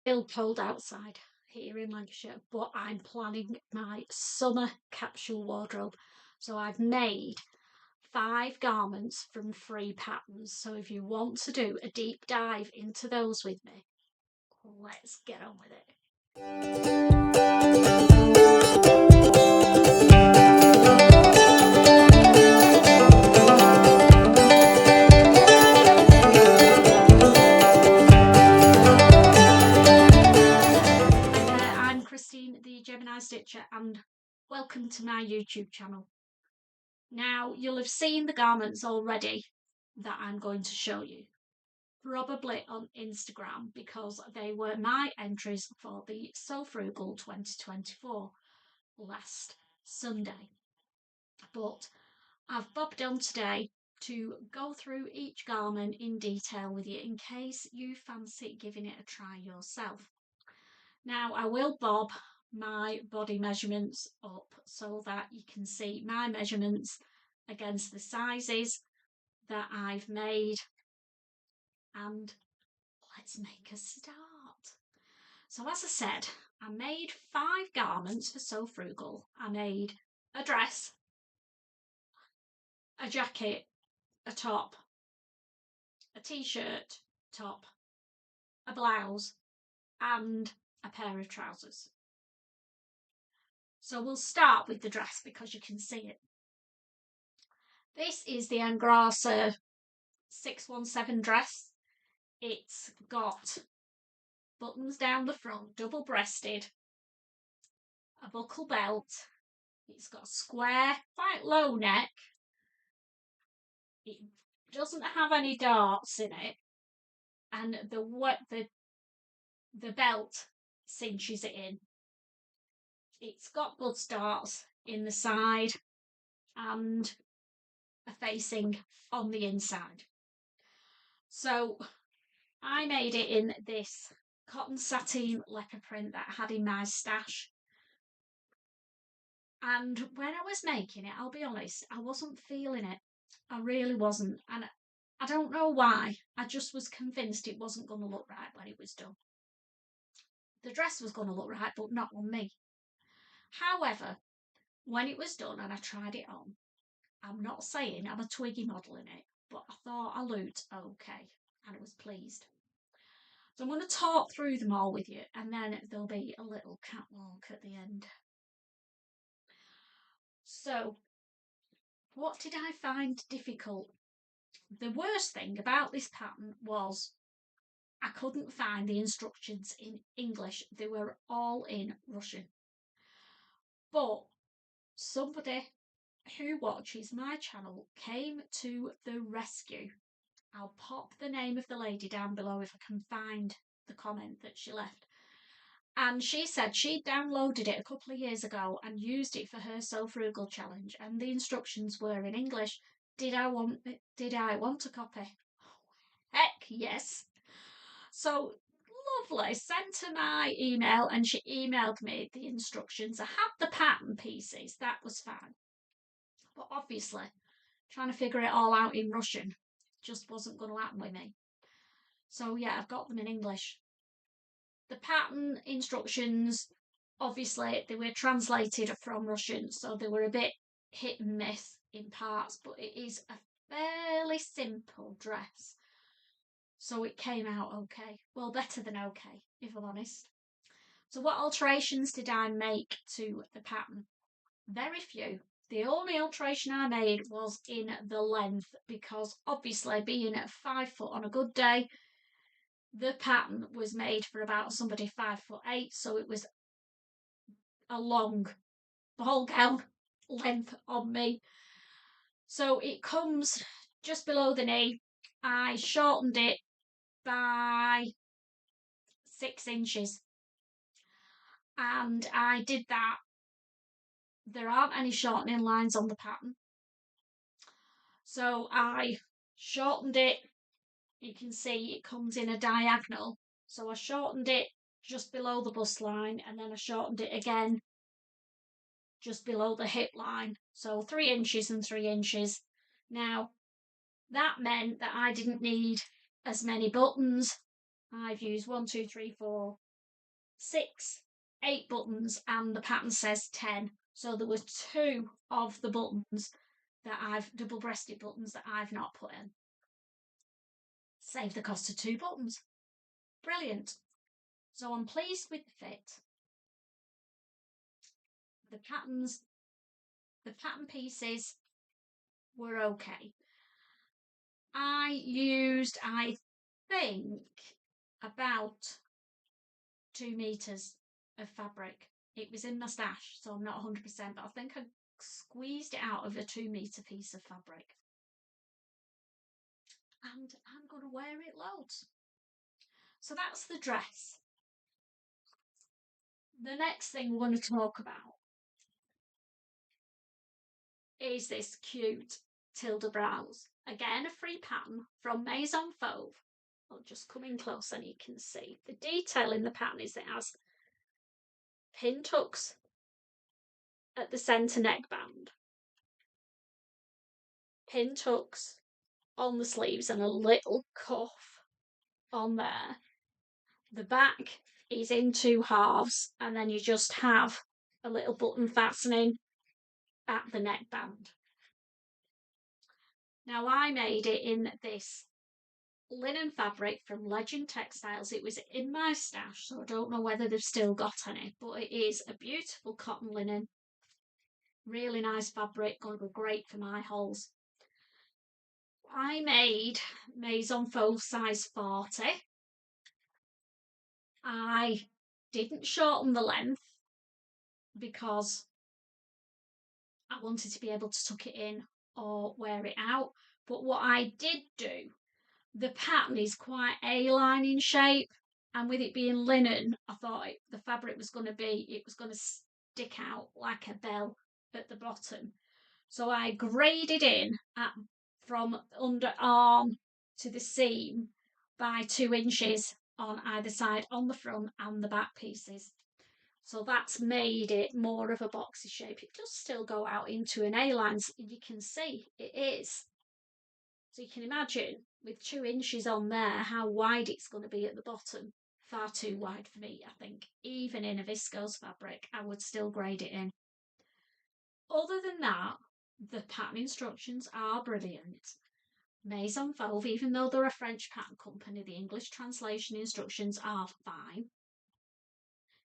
Still cold outside here in Lancashire, but I'm planning my summer capsule wardrobe. So I've made 5 garments from 3 patterns. So if you want to do a deep dive into those with me, let's get on with it. I'm Christine, the Gemini Stitcher, and welcome to my YouTube channel. Now, you'll have seen the garments already that I'm going to show you, probably on Instagram, because they were my entries for the So Frugal 2024 last Sunday. But I've bobbed on today to go through each garment in detail with you in case you fancy giving it a try yourself. Now I will bob my body measurements up so that you can see my measurements against the sizes that I've made, and let's make a start. So as I said, I made 5 garments for So Frugal. I made a dress, a jacket, a top, a t-shirt top, a blouse, and a pair of trousers. So we'll start with the dress because you can see it. This is the Angrasa 617 dress. It's got buttons down the front, double breasted, a buckle belt. It's got a square, quite low neck. It doesn't have any darts in it, and the belt cinches it in. It's got good darts in the side and a facing on the inside. So I made it in this cotton sateen leopard print that I had in my stash. And when I was making it, I'll be honest, I wasn't feeling it. I really wasn't. And I don't know why. I just was convinced it wasn't going to look right when it was done. The dress was going to look right, but not on me. However, when it was done and I tried it on, I'm not saying I'm a Twiggy model in it, but I thought I looked okay and I was pleased. So I'm going to talk through them all with you, and then there'll be a little catwalk at the end. So, what did I find difficult? The worst thing about this pattern was I couldn't find the instructions in English. They were all in Russian. But somebody who watches my channel came to the rescue. I'll pop the name of the lady down below if I can find the comment that she left. And she said she downloaded it a couple of years ago and used it for her So Frugal challenge, and the instructions were in English. Did I want a copy? Heck yes. So lovely. Sent her my email and she emailed me the instructions. I had the pattern pieces, that was fine. But obviously, trying to figure it all out in Russian just wasn't going to happen with me. So yeah, I've got them in English. The pattern instructions, obviously, they were translated from Russian, so they were a bit hit and miss in parts, but it is a fairly simple dress. So it came out okay. Well, better than okay, if I'm honest. So what alterations did I make to the pattern? Very few. The only alteration I made was in the length, because obviously being at 5 foot on a good day, the pattern was made for about somebody 5'8", so it was a long ball gown length on me. So it comes just below the knee. I shortened it by 6 inches, and I did that. There aren't any shortening lines on the pattern, so I shortened it. You can see it comes in a diagonal, so I shortened it just below the bust line, and then I shortened it again just below the hip line, so 3 inches and 3 inches. Now that meant that I didn't need as many buttons. I've used 1, 2, 3, 4, 6, 8 buttons, and the pattern says 10. So there were 2 of the buttons that I've double-breasted buttons that I've not put in. Save the cost of 2 buttons. Brilliant. So I'm pleased with the fit. The pattern pieces were okay. I used, I think, about 2 meters of fabric. It was in my stash, so I'm not 100%, but I think I squeezed it out of a 2-meter piece of fabric. And I'm going to wear it loads. So that's the dress. The next thing we're going to talk about is this cute Tilda blouse. Again, a free pattern from Maison Fauve. I'll just come in close and you can see. The detail in the pattern is it has pin tucks at the centre neckband, pin tucks on the sleeves and a little cuff on there. The back is in 2 halves and then you just have a little button fastening at the neckband. Now I made it in this linen fabric from Legend Textiles. It was in my stash, so I don't know whether they've still got any, but it is a beautiful cotton linen. Really nice fabric, going to be great for my holes. I made Maison Fauve size 40. I didn't shorten the length because I wanted to be able to tuck it in or wear it out. But what I did do, the pattern is quite A-line in shape, and with it being linen, I thought the fabric was going to stick out like a bell at the bottom. So I graded in from underarm to the seam by 2 inches on either side, on the front and the back pieces. So that's made it more of a boxy shape. It does still go out into an A-line, so you can see it is. So you can imagine with 2 inches on there how wide it's going to be at the bottom. Far too wide for me, I think. Even in a viscose fabric, I would still grade it in. Other than that, the pattern instructions are brilliant. Maison Fauve, even though they're a French pattern company, the English translation instructions are fine.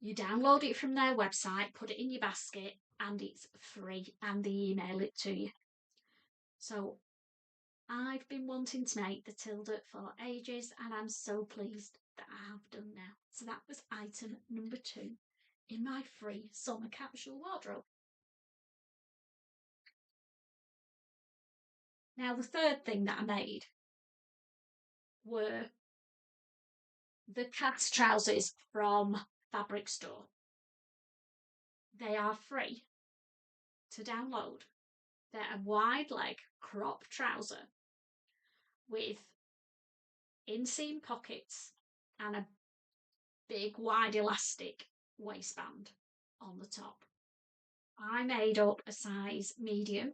You download it from their website, put it in your basket, and it's free, and they email it to you. So I've been wanting to make the Tilda for ages, and I'm so pleased that I have done now. So that was item number 2 in my free summer capsule wardrobe. Now the third thing that I made were the cat trousers from Fabric Store. They are free to download. They're a wide leg crop trouser with inseam pockets and a big wide elastic waistband on the top. I made up a size medium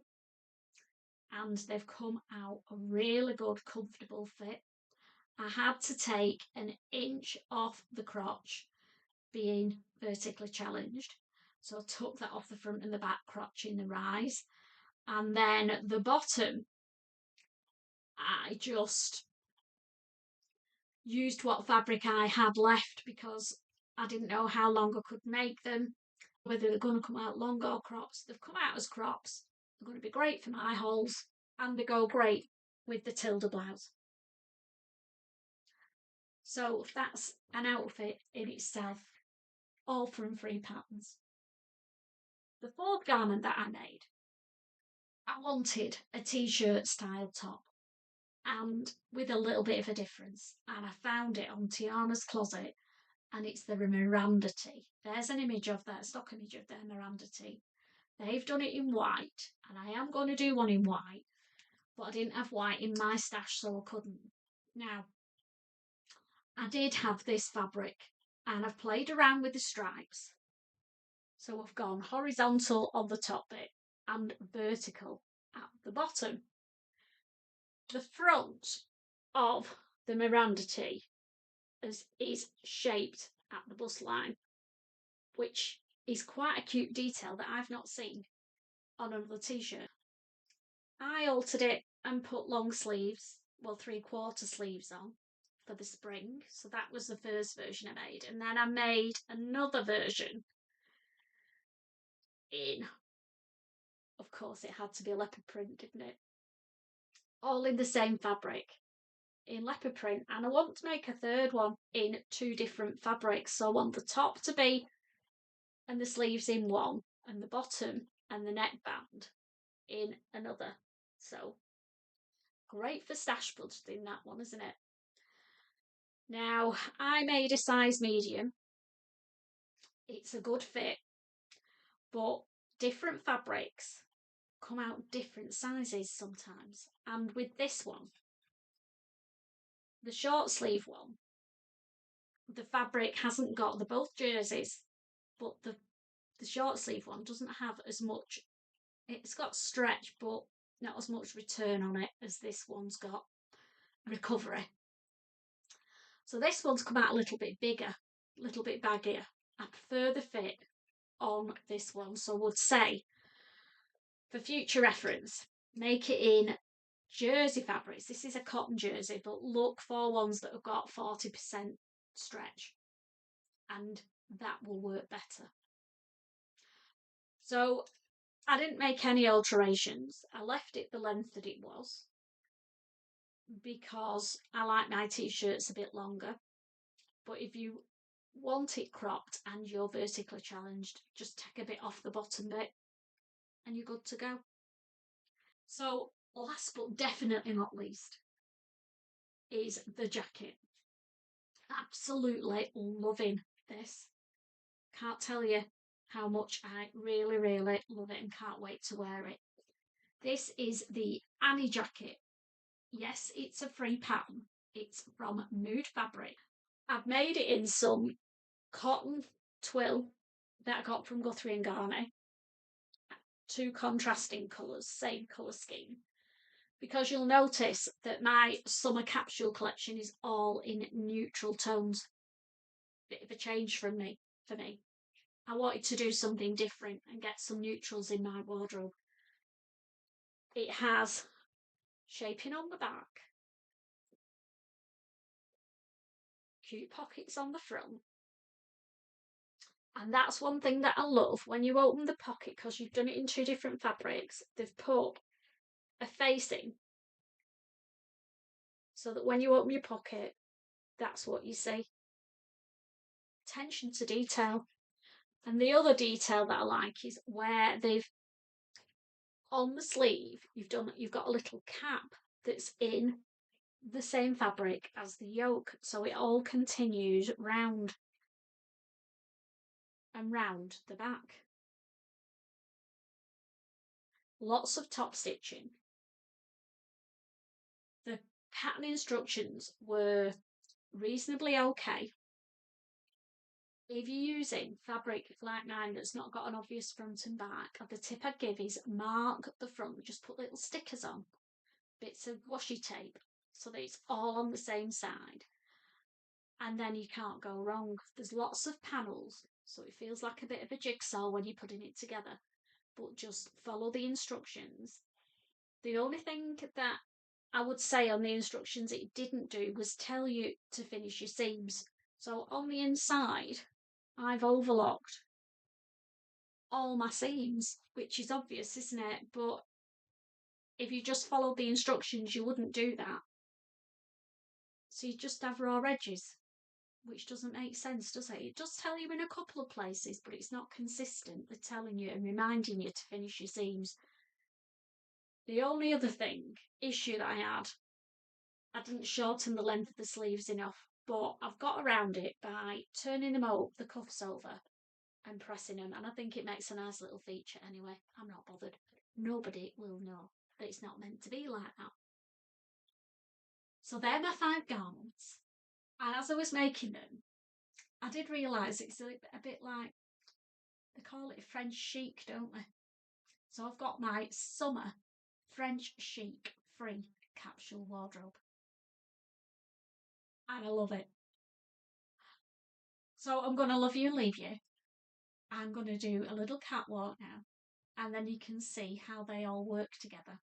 and they've come out a really good comfortable fit. I had to take 1 inch off the crotch being vertically challenged, so I took that off the front and the back crotch in the rise, and then the bottom I just used what fabric I had left because I didn't know how long I could make them, whether they're going to come out long or crops. They've come out as crops. They're going to be great for my holes and they go great with the Tilda blouse. So that's an outfit in itself, all from free patterns. The 4th garment that I made, I wanted a t-shirt style top and with a little bit of a difference, and I found it on Tiana's Closet, and it's the Miranda tee. There's an image of that, stock image of their Miranda tee. They've done it in white, and I am going to do one in white, but I didn't have white in my stash, so I couldn't. Now, I did have this fabric, and I've played around with the stripes. So I've gone horizontal on the top bit and vertical at the bottom. The front of the Miranda tee is shaped at the bust line, which is quite a cute detail that I've not seen on another t-shirt. I altered it and put long sleeves, well, 3/4 sleeves on for the spring. So that was the first version I made. And then I made another version in, of course, it had to be a leopard print, didn't it? All in the same fabric, in leopard print. And I want to make a third one in 2 different fabrics. So I want the top to be, and the sleeves in one, and the bottom and the neckband in another. So great for stash budgeting, that one, isn't it? Now, I made a size medium. It's a good fit, but different fabrics come out different sizes sometimes. And with this one, the short sleeve one, the fabric hasn't got, they're both jerseys, but the short sleeve one doesn't have as much, it's got stretch, but not as much return on it as this one's got recovery. So this one's come out a little bit bigger, a little bit baggier. I prefer the fit on this one, so I would say, for future reference, make it in jersey fabrics. This is a cotton jersey, but look for ones that have got 40% stretch, and that will work better. So I didn't make any alterations. I left it the length that it was because I like my t-shirts a bit longer. But if you want it cropped and you're vertically challenged, just take a bit off the bottom bit and you're good to go. So last but definitely not least is the jacket. Absolutely loving this. Can't tell you how much I really, really love it and can't wait to wear it. This is the Annie jacket. Yes, it's a free pattern. It's from Mood Fabric. I've made it in some cotton twill that I got from Guthrie and Garney. 2 contrasting colours, same colour scheme. Because you'll notice that my summer capsule collection is all in neutral tones. Bit of a change for me. I wanted to do something different and get some neutrals in my wardrobe. It has shaping on the back, cute pockets on the front, and that's one thing that I love when you open the pocket, because you've done it in 2 different fabrics. They've put a facing so that when you open your pocket, that's what you see. Attention to detail. And the other detail that I like is where they've, on the sleeve, you've got a little cap that's in the same fabric as the yoke, so it all continues round and round the back. Lots of top stitching. The pattern instructions were reasonably okay. If you're using fabric like mine that's not got an obvious front and back, the tip I'd give is mark the front, just put little stickers on, bits of washi tape, so that it's all on the same side. And then you can't go wrong. There's lots of panels, so it feels like a bit of a jigsaw when you're putting it together, but just follow the instructions. The only thing that I would say on the instructions it didn't do was tell you to finish your seams. So on the inside, I've overlocked all my seams, which is obvious, isn't it? But if you just followed the instructions, you wouldn't do that. So you just have raw edges, which doesn't make sense, does it? It does tell you in a couple of places, but it's not consistently telling you and reminding you to finish your seams. The only other issue that I had, I didn't shorten the length of the sleeves enough, but I've got around it by turning them up, the cuffs over, and pressing them, and I think it makes a nice little feature anyway. I'm not bothered. Nobody will know that it's not meant to be like that. So they're my 5 garments, and as I was making them, I did realise it's a bit like, they call it French chic, don't they? So I've got my summer French chic free capsule wardrobe, and I love it. So I'm going to love you and leave you I'm going to do a little catwalk now, and then you can see how they all work together.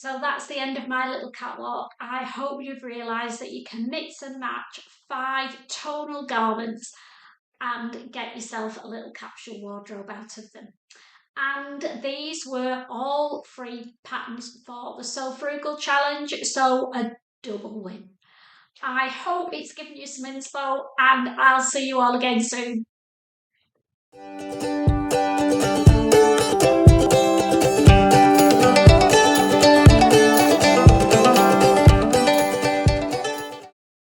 So that's the end of my little catwalk. I hope you've realised that you can mix and match 5 tonal garments and get yourself a little capsule wardrobe out of them. And these were all free patterns for the So Frugal Challenge, so a double win. I hope it's given you some inspo, and I'll see you all again soon.